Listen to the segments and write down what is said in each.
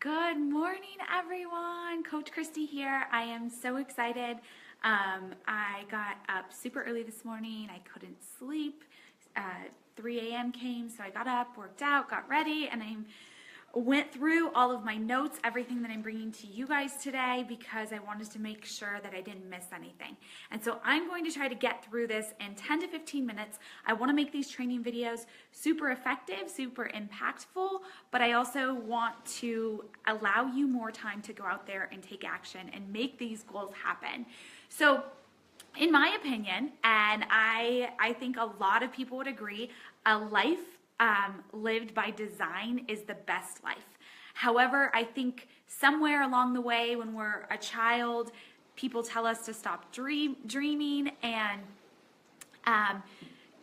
Good morning, everyone. Coach Christy here. I am so excited. I got up super early this morning. I couldn't sleep. 3 a.m. came, so I got up, worked out, got ready, and I went through all of my notes, everything that I'm bringing to you guys today, because I wanted to make sure that I didn't miss anything. And so I'm going to try to get through this in 10 to 15 minutes. I want to make these training videos super effective, super impactful, but I also want to allow you more time to go out there and take action and make these goals happen. So in my opinion, and I think a lot of people would agree, a life lived by design is the best life. However, I think somewhere along the way when we're a child, people tell us to stop dreaming and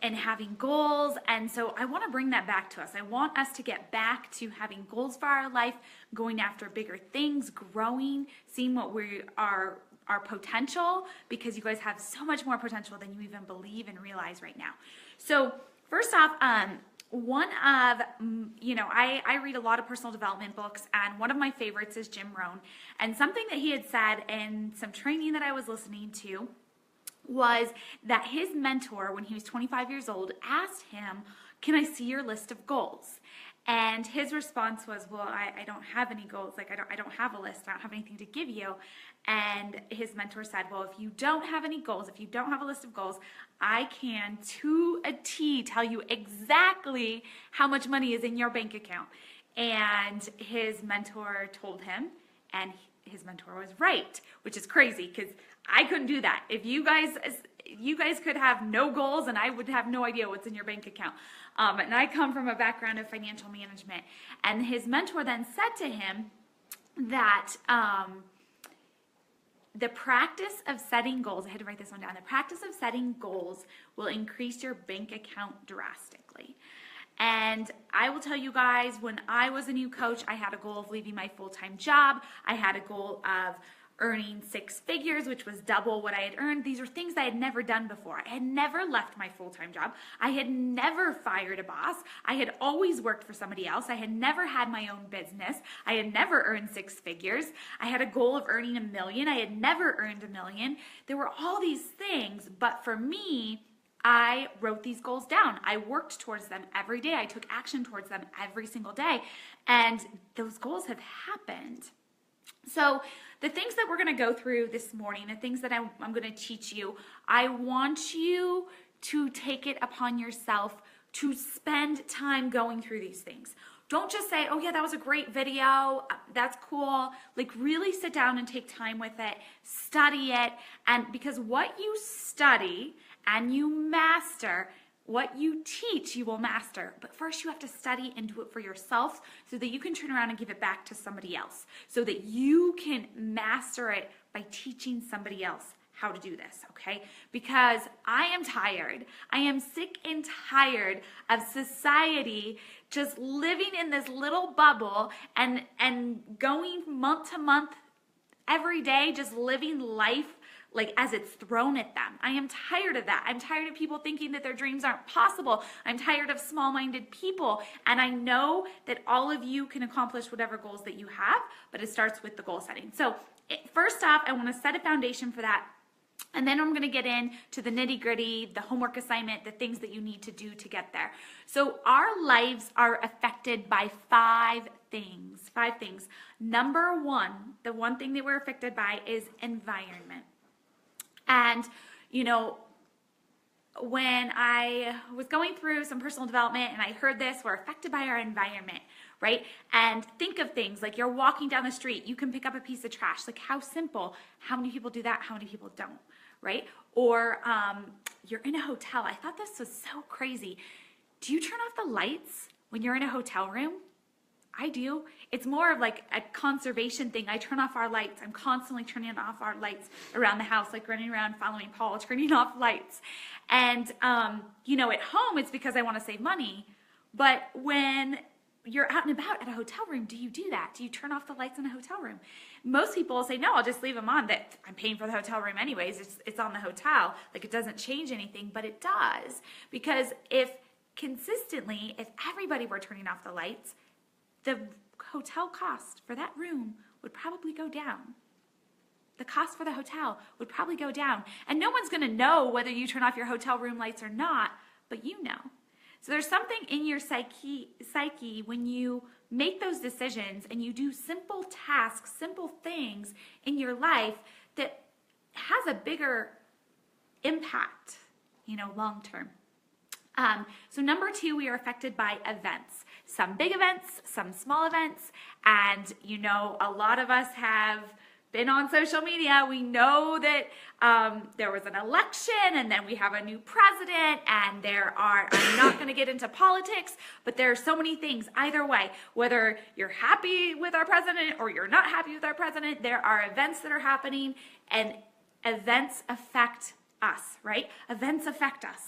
having goals. And so I want to bring that back to us. I want us to get back to having goals for our life, going after bigger things, growing, seeing what we are, our potential, because you guys have so much more potential than you even believe and realize right now. So first off, I read a lot of personal development books, and one of my favorites is Jim Rohn. And something that he had said in some training that I was listening to was that his mentor, when he was 25 years old, asked him, "Can I see your list of goals?" And his response was, "Well, I don't have any goals. Like, I don't have a list. I don't have anything to give you." And his mentor said, "Well, if you don't have any goals, if you don't have a list of goals, I can to a T tell you exactly how much money is in your bank account." And his mentor told him, and his mentor was right, which is crazy because I couldn't do that. If you guys could have no goals and I would have no idea what's in your bank account. And I come from a background of financial management. And his mentor then said to him that the practice of setting goals, I had to write this one down, the practice of setting goals will increase your bank account drastically. And I will tell you guys, when I was a new coach, I had a goal of leaving my full-time job. I had a goal of earning 6 figures, which was double what I had earned. These are things I had never done before. I had never left my full-time job. I had never fired a boss. I had always worked for somebody else. I had never had my own business. I had never earned 6 figures. I had a goal of earning $1 million. I had never earned $1 million. There were all these things, but for me, I wrote these goals down. I worked towards them every day. I took action towards them every single day. And those goals have happened. So the things that we're going to go through this morning, the things that I'm going to teach you, I want you to take it upon yourself to spend time going through these things. Don't just say, "Oh yeah, that was a great video. That's cool." Like, really sit down and take time with it, study it. And because what you study and you master, what you teach, you will master. But first you have to study and do it for yourself so that you can turn around and give it back to somebody else, so that you can master it by teaching somebody else how to do this, okay? Because I am tired. I am sick and tired of society just living in this little bubble and going month to month every day, just living life like as it's thrown at them. I am tired of that. I'm tired of people thinking that their dreams aren't possible. I'm tired of small-minded people. And I know that all of you can accomplish whatever goals that you have, but it starts with the goal setting. So first off, I want to set a foundation for that. And then I'm going to get into the nitty-gritty, the homework assignment, the things that you need to do to get there. So our lives are affected by 5 things. 5 things. Number 1, the one thing that we're affected by is environment. And, when I was going through some personal development and I heard this, we're affected by our environment, right? And think of things like you're walking down the street, you can pick up a piece of trash. Like, how simple. How many people do that? How many people don't, right? Or you're in a hotel. I thought this was so crazy. Do you turn off the lights when you're in a hotel room? I do. It's more of like a conservation thing. I turn off our lights. I'm constantly turning off our lights around the house, like running around following Paul, turning off lights. And, at home, it's because I want to save money. But when you're out and about at a hotel room, do you do that? Do you turn off the lights in a hotel room? Most people will say, "No, I'll just leave them on. That I'm paying for the hotel room anyways. It's on the hotel. Like, it doesn't change anything," but it does. Because if everybody were turning off the lights, the hotel cost for that room would probably go down. The cost for the hotel would probably go down. And no one's going to know whether you turn off your hotel room lights or not, but you know. So there's something in your psyche when you make those decisions and you do simple tasks, simple things in your life that has a bigger impact, long term. So number 2, we are affected by events. Some big events, some small events, and a lot of us have been on social media. We know that there was an election and then we have a new president, and I'm not going to get into politics, but there are so many things either way. Whether you're happy with our president or you're not happy with our president, there are events that are happening, and events affect us, right? Events affect us.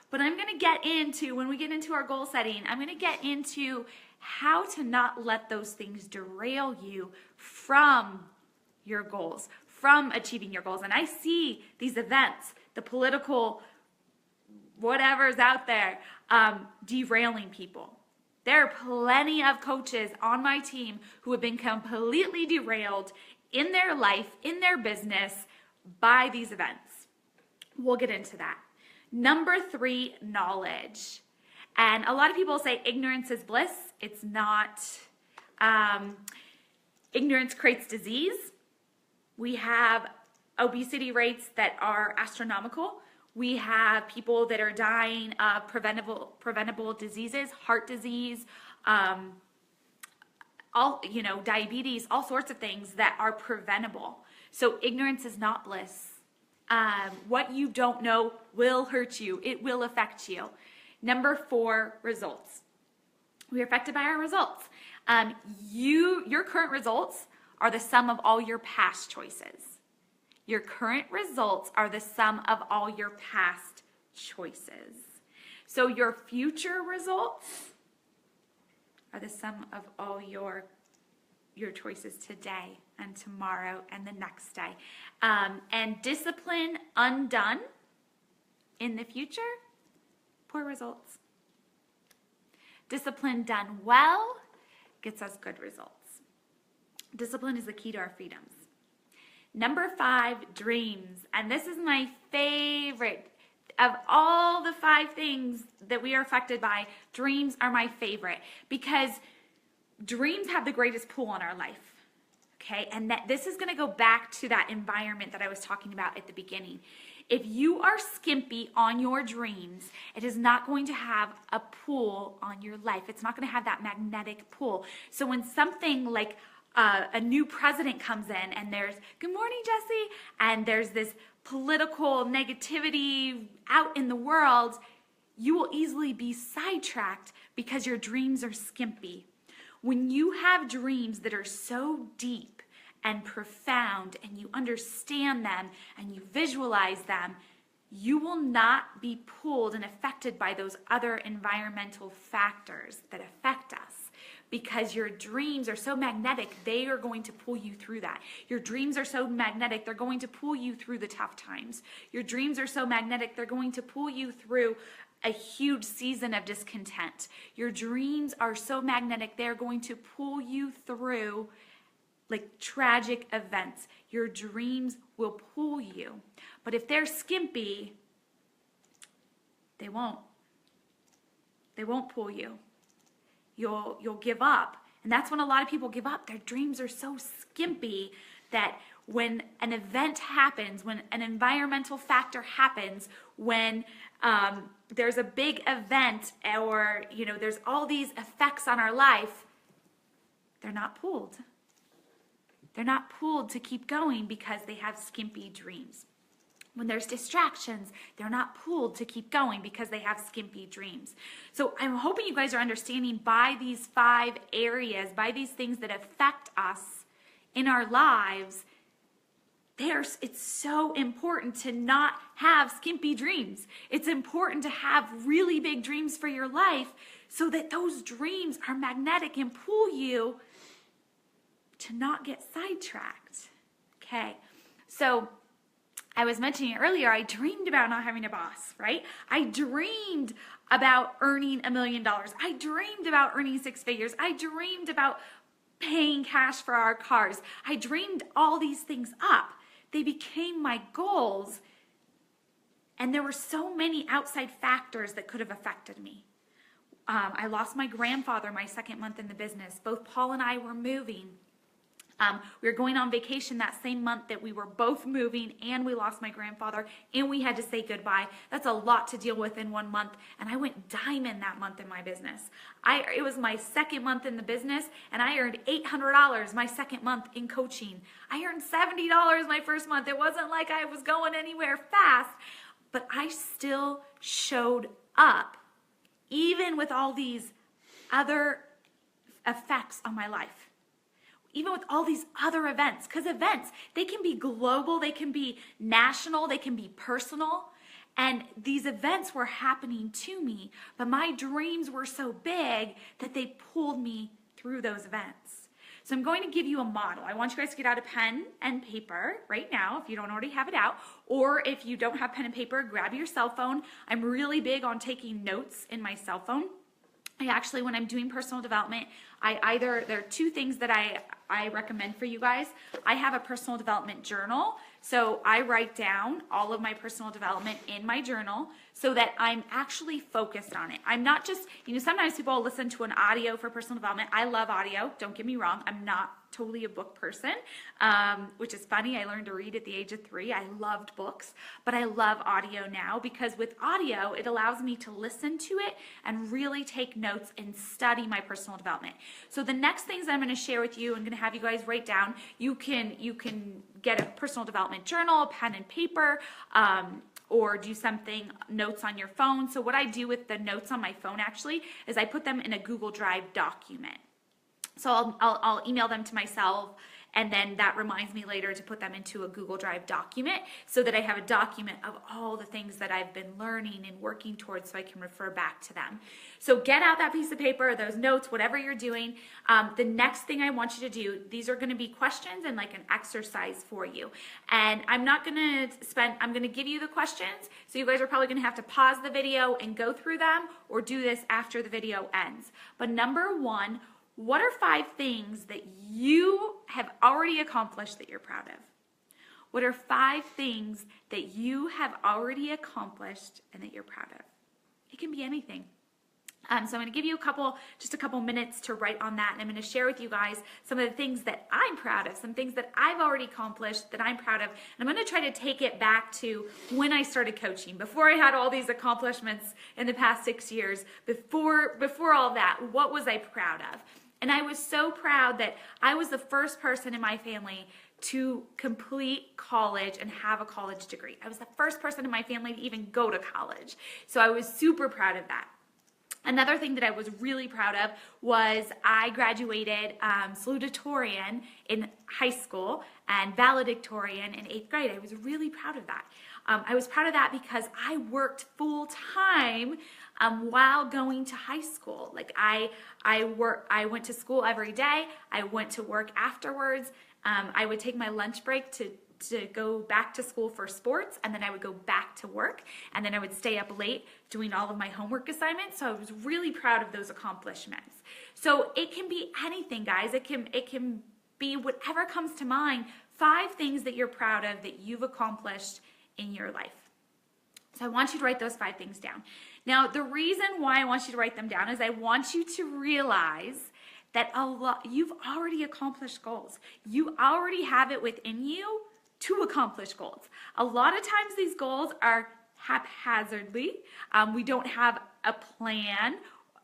But I'm going to get into, when we get into our goal setting, I'm going to get into how to not let those things derail you from your goals, from achieving your goals. And I see these events, the political whatever's out there, derailing people. There are plenty of coaches on my team who have been completely derailed in their life, in their business, by these events. We'll get into that. Number 3, knowledge. And a lot of people say ignorance is bliss. It's not. Ignorance creates disease. We have obesity rates that are astronomical. We have people that are dying of preventable diseases, heart disease, diabetes, all sorts of things that are preventable. So ignorance is not bliss. What you don't know will hurt you. It will affect you. Number 4, results. We are affected by our results. Your current results are the sum of all your past choices. Your current results are the sum of all your past choices. So your future results are the sum of all your choices today and tomorrow and the next day. And discipline undone in the future, poor results. Discipline done well gets us good results. Discipline is the key to our freedoms. Number 5, dreams. And this is my favorite. Of all the 5 things that we are affected by, dreams are my favorite because dreams have the greatest pull on our life. Okay, and this is going to go back to that environment that I was talking about at the beginning. If you are skimpy on your dreams, it is not going to have a pull on your life. It's not going to have that magnetic pull. So when something like a new president comes in and there's, "Good morning, Jesse," and there's this political negativity out in the world, you will easily be sidetracked because your dreams are skimpy. When you have dreams that are so deep and profound and you understand them and you visualize them, you will not be pulled and affected by those other environmental factors that affect us. Because your dreams are so magnetic, they are going to pull you through that. Your dreams are so magnetic, they're going to pull you through the tough times. Your dreams are so magnetic, they're going to pull you through a huge season of discontent. Your dreams are so magnetic, they're going to pull you through like tragic events. Your dreams will pull you. But if they're skimpy, they won't. They won't pull you. You'll give up. And that's when a lot of people give up. Their dreams are so skimpy that when an event happens, when an environmental factor happens, when there's a big event or, there's all these effects on our life, they're not pulled. They're not pulled to keep going because they have skimpy dreams. When there's distractions, they're not pulled to keep going because they have skimpy dreams. So I'm hoping you guys are understanding by these 5 areas, by these things that affect us in our lives, it's so important to not have skimpy dreams. It's important to have really big dreams for your life so that those dreams are magnetic and pull you to not get sidetracked. Okay, so I was mentioning earlier, I dreamed about not having a boss, right? I dreamed about earning $1 million. I dreamed about earning 6 figures. I dreamed about paying cash for our cars. I dreamed all these things up. They became my goals. And there were so many outside factors that could have affected me. I lost my grandfather my second month in the business. Both Paul and I were moving. We were going on vacation that same month that we were both moving, and we lost my grandfather, and we had to say goodbye. That's a lot to deal with in 1 month, and I went diamond that month in my business. It was my second month in the business, and I earned $800 my second month in coaching. I earned $70 my first month. It wasn't like I was going anywhere fast, but I still showed up, even with all these other effects on my life. Even with all these other events, because events, they can be global, they can be national, they can be personal, and these events were happening to me, but my dreams were so big that they pulled me through those events. So I'm going to give you a model. I want you guys to get out a pen and paper right now if you don't already have it out, or if you don't have pen and paper, grab your cell phone. I'm really big on taking notes in my cell phone. I actually, when I'm doing personal development, there are two things that I recommend for you guys. I have a personal development journal. So I write down all of my personal development in my journal so that I'm actually focused on it. I'm not just, sometimes people listen to an audio for personal development. I love audio. Don't get me wrong. I'm not totally a book person, which is funny. I learned to read at the age of 3. I loved books, but I love audio now because with audio, it allows me to listen to it and really take notes and study my personal development. So the next things I'm going to share with you, I'm going to have you guys write down. You can get a personal development journal, a pen and paper, or do something, notes on your phone. So what I do with the notes on my phone actually is I put them in a Google Drive document. So I'll email them to myself, and then that reminds me later to put them into a Google Drive document so that I have a document of all the things that I've been learning and working towards so I can refer back to them. So get out that piece of paper, those notes, whatever you're doing. The next thing I want you to do, these are going to be questions and like an exercise for you. And I'm going to give you the questions. So you guys are probably going to have to pause the video and go through them or do this after the video ends. But number 1, what are 5 things that you have already accomplished that you're proud of? What are 5 things that you have already accomplished and that you're proud of? It can be anything. So I'm going to give you just a couple minutes to write on that, and I'm going to share with you guys some of the things that I'm proud of, some things that I've already accomplished that I'm proud of, and I'm going to try to take it back to when I started coaching, before I had all these accomplishments in the past 6 years, before all that, what was I proud of? And I was so proud that I was the first person in my family to complete college and have a college degree. I was the first person in my family to even go to college. So I was super proud of that. Another thing that I was really proud of was I graduated salutatorian in high school and valedictorian in 8th grade. I was really proud of that. I was proud of that because I worked full time while going to high school. Like I went to school every day. I went to work afterwards. I would take my lunch break to go back to school for sports, and then I would go back to work, and then I would stay up late doing all of my homework assignments. So I was really proud of those accomplishments. So it can be anything, guys. It can be whatever comes to mind. 5 things that you're proud of that you've accomplished in your life. So I want you to write those 5 things down. Now, the reason why I want you to write them down is I want you to realize that you've already accomplished goals. You already have it within you to accomplish goals. A lot of times these goals are haphazardly. We don't have a plan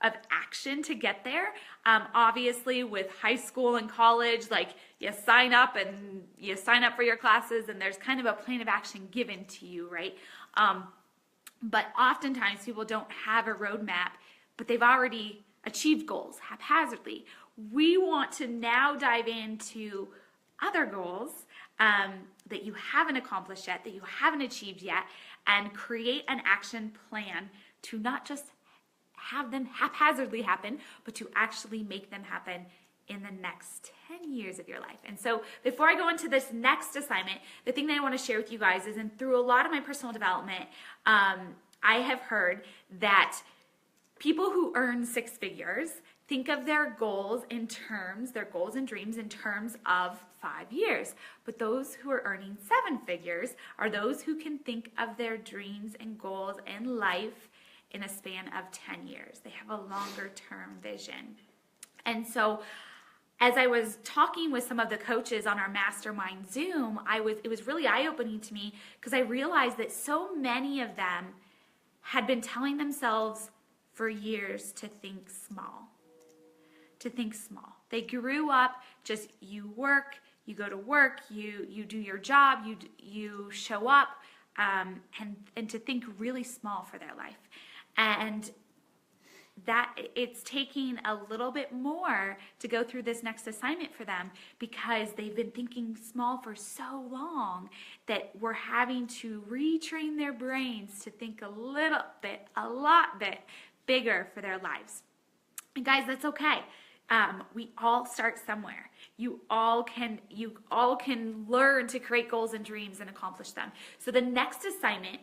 of action to get there. Obviously with high school and college, like you sign up for your classes and there's kind of a plan of action given to you, right? But oftentimes people don't have a roadmap, but they've already achieved goals haphazardly. We want to now dive into other goals that you haven't accomplished yet, that you haven't achieved yet, and create an action plan to not just have them haphazardly happen, but to actually make them happen in the next 10 years of your life. And so before I go into this next assignment, the thing that I want to share with you guys is, and through a lot of my personal development, I have heard that people who earn 6 figures, think of their goals and dreams in terms of 5 years. But those who are earning 7 figures are those who can think of their dreams and goals in life in a span of 10 years. They have a longer term vision. And so as I was talking with some of the coaches on our mastermind Zoom, it was really eye-opening to me because I realized that so many of them had been telling themselves for years to think small. To think small. They grew up just, you work, you go to work, you do your job, you show up, and to think really small for their life. And that it's taking a little bit more to go through this next assignment for them because they've been thinking small for so long that we're having to retrain their brains to think a lot bit bigger for their lives. And guys, that's okay. We all start somewhere. You all can learn to create goals and dreams and accomplish them. So the next assignment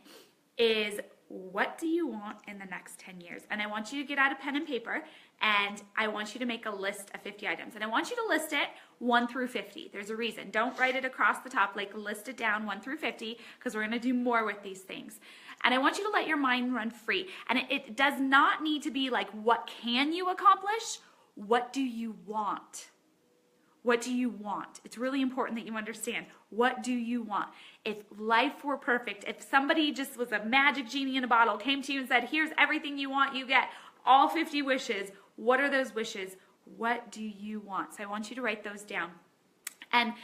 is, what do you want in the next 10 years? And I want you to get out a pen and paper, and I want you to make a list of 50 items. And I want you to list it 1 through 50. There's a reason. Don't write it across the top, like list it down 1 through 50, because we're gonna do more with these things. And I want you to let your mind run free. And it does not need to be like, what can you accomplish? What do you want? What do you want? It's really important that you understand. What do you want? If life were perfect, if somebody just was a magic genie in a bottle, came to you and said, here's everything you want, you get all 50 wishes. What are those wishes? What do you want? So I want you to write those down. And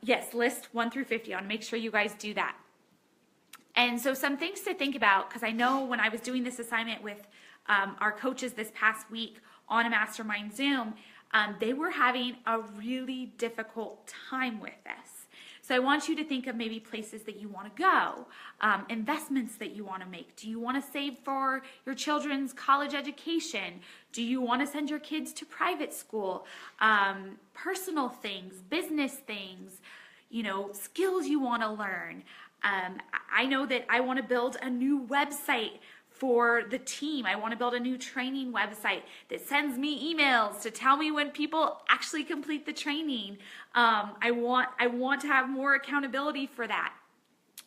yes, list 1 through 50. I want to make sure you guys do that. And so some things to think about, because I know when I was doing this assignment with our coaches this past week on a mastermind Zoom, they were having a really difficult time with this. So I want you to think of maybe places that you want to go, investments that you want to make. Do you want to save for your children's college education? Do you want to send your kids to private school? Personal things, business things, skills you want to learn. I know that I want to build a new website for the team. I want to build a new training website that sends me emails to tell me when people actually complete the training. I want to have more accountability for that.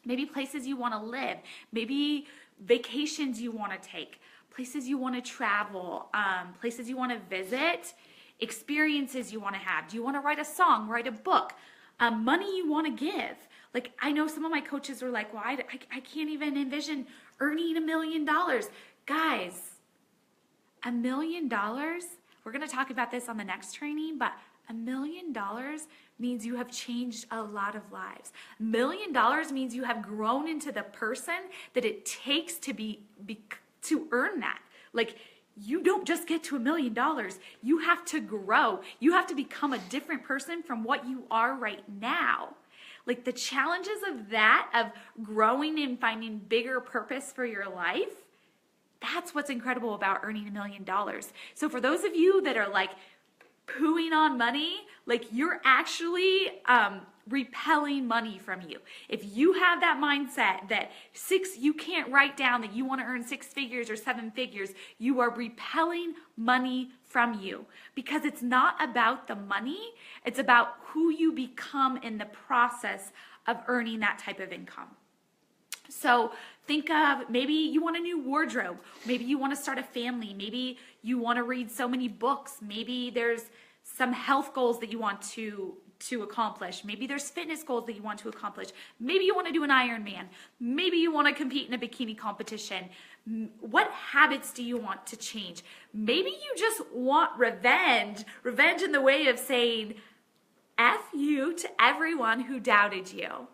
Maybe places you want to live, maybe vacations you want to take, places you want to travel, places you want to visit, experiences you want to have. Do you want to write a song, write a book, money you want to give? Like, I know some of my coaches are like, well, I can't even envision earning $1 million. Guys, $1 million, we're going to talk about this on the next training, but $1 million means you have changed a lot of lives. $1 million means you have grown into the person that it takes to earn that. Like, you don't just get to $1 million. You have to grow. You have to become a different person from what you are right now. Like, the challenges of that, of growing and finding bigger purpose for your life, that's what's incredible about earning $1 million. So for those of you that are like pooing on money, like, you're actually repelling money from you. If you have that mindset that you can't write down that you want to earn 6 figures or 7 figures, you are repelling money from you, because it's not about the money, it's about who you become in the process of earning that type of income. So think of, maybe you want a new wardrobe, maybe you want to start a family, maybe you want to read so many books, maybe there's some health goals that you want to accomplish, maybe there's fitness goals that you want to accomplish, maybe you want to do an Ironman, maybe you want to compete in a bikini competition. What habits do you want to change? Maybe you just want revenge in the way of saying F you to everyone who doubted you.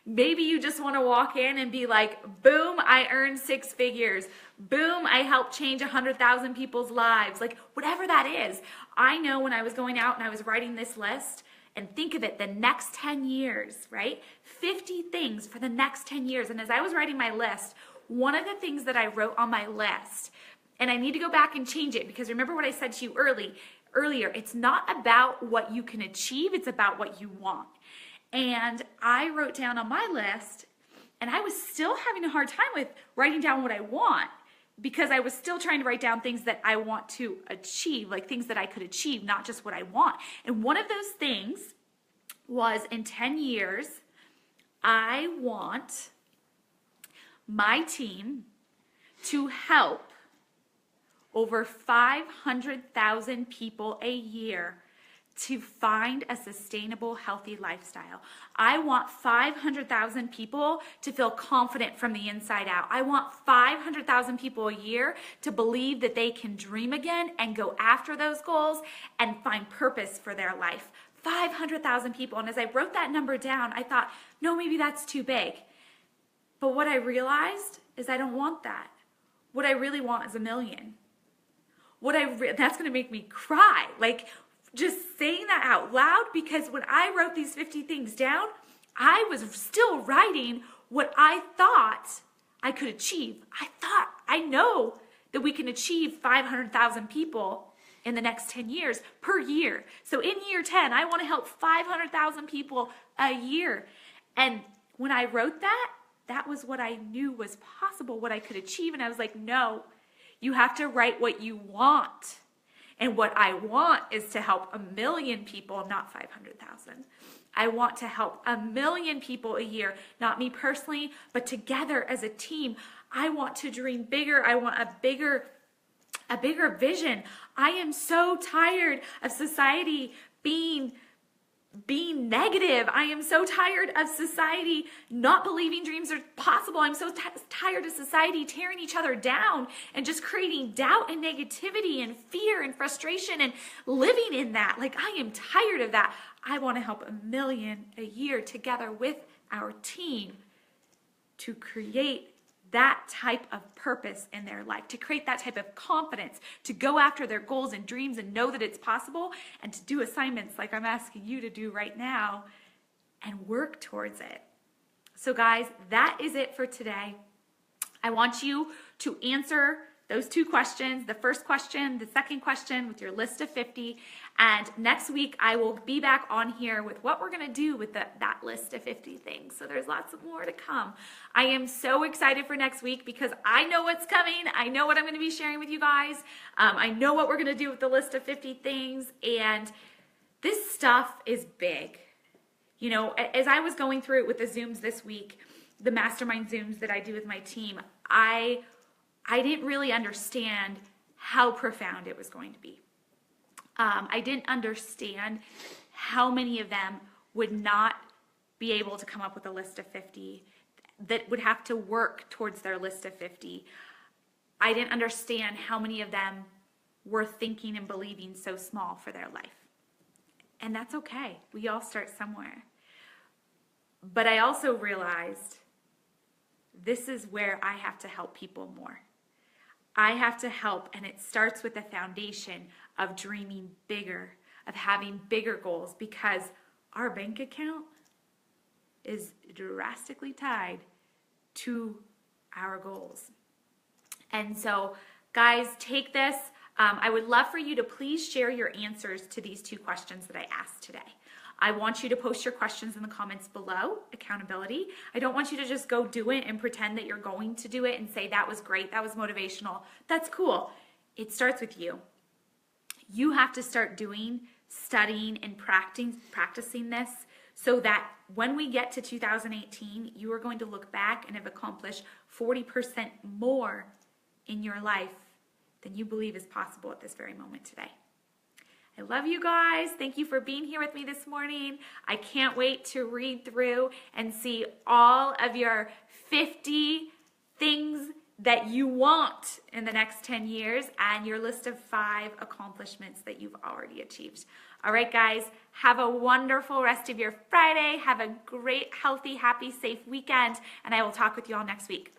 Maybe you just want to walk in and be like, boom, I earned 6 figures. Boom, I helped change 100,000 people's lives. Like, whatever that is. I know when I was going out and I was writing this list, and think of it, the next 10 years, right? 50 things for the next 10 years. And as I was writing my list, one of the things that I wrote on my list, and I need to go back and change it, because remember what I said to you earlier, it's not about what you can achieve, it's about what you want. And I wrote down on my list, and I was still having a hard time with writing down what I want, because I was still trying to write down things that I want to achieve, like things that I could achieve, not just what I want. And one of those things was, in 10 years, I want my team to help over 500,000 people a year to find a sustainable, healthy lifestyle. I want 500,000 people to feel confident from the inside out. I want 500,000 people a year to believe that they can dream again and go after those goals and find purpose for their life. 500,000 people. And as I wrote that number down, I thought, no, maybe that's too big. But what I realized is I don't want that. What I really want is 1 million. That's going to make me cry. Like, just saying that out loud, because when I wrote these 50 things down, I was still writing what I thought I could achieve. I know that we can achieve 500,000 people in the next 10 years per year. So in year 10, I want to help 500,000 people a year. And when I wrote that, that was what I knew was possible, what I could achieve. And I was like, no, you have to write what you want. And what I want is to help 1 million people, not 500,000. I want to help 1 million people a year, not me personally, but together as a team. I want to dream bigger. I want a bigger vision. I am so tired of society being negative. I am so tired of society not believing dreams are possible. I'm so tired of society tearing each other down and just creating doubt and negativity and fear and frustration and living in that. Like, I am tired of that. I want to help 1 million a year together with our team to create that type of purpose in their life, to create that type of confidence, to go after their goals and dreams and know that it's possible, and to do assignments like I'm asking you to do right now and work towards it. So guys, that is it for today. I want you to answer those 2 questions, the first question, the second question, with your list of 50. And next week, I will be back on here with what we're going to do with that list of 50 things. So there's lots of more to come. I am so excited for next week because I know what's coming. I know what I'm going to be sharing with you guys. I know what we're going to do with the list of 50 things. And this stuff is big. You know, as I was going through it with the Zooms this week, the mastermind Zooms that I do with my team, I didn't really understand how profound it was going to be. I didn't understand how many of them would not be able to come up with a list of 50, that would have to work towards their list of 50. I didn't understand how many of them were thinking and believing so small for their life. And that's okay. We all start somewhere. But I also realized this is where I have to help people more. I have to help, and it starts with the foundation of dreaming bigger, of having bigger goals, because our bank account is drastically tied to our goals. And so, guys, take this. I would love for you to please share your answers to these 2 questions that I asked today. I want you to post your questions in the comments below, accountability. I don't want you to just go do it and pretend that you're going to do it and say, that was great, that was motivational. That's cool. It starts with you. You have to start doing, studying, and practicing this so that when we get to 2018, you are going to look back and have accomplished 40% more in your life than you believe is possible at this very moment today. I love you guys. Thank you for being here with me this morning. I can't wait to read through and see all of your 50 things that you want in the next 10 years and your list of 5 accomplishments that you've already achieved. All right, guys, have a wonderful rest of your Friday. Have a great, healthy, happy, safe weekend, and I will talk with you all next week.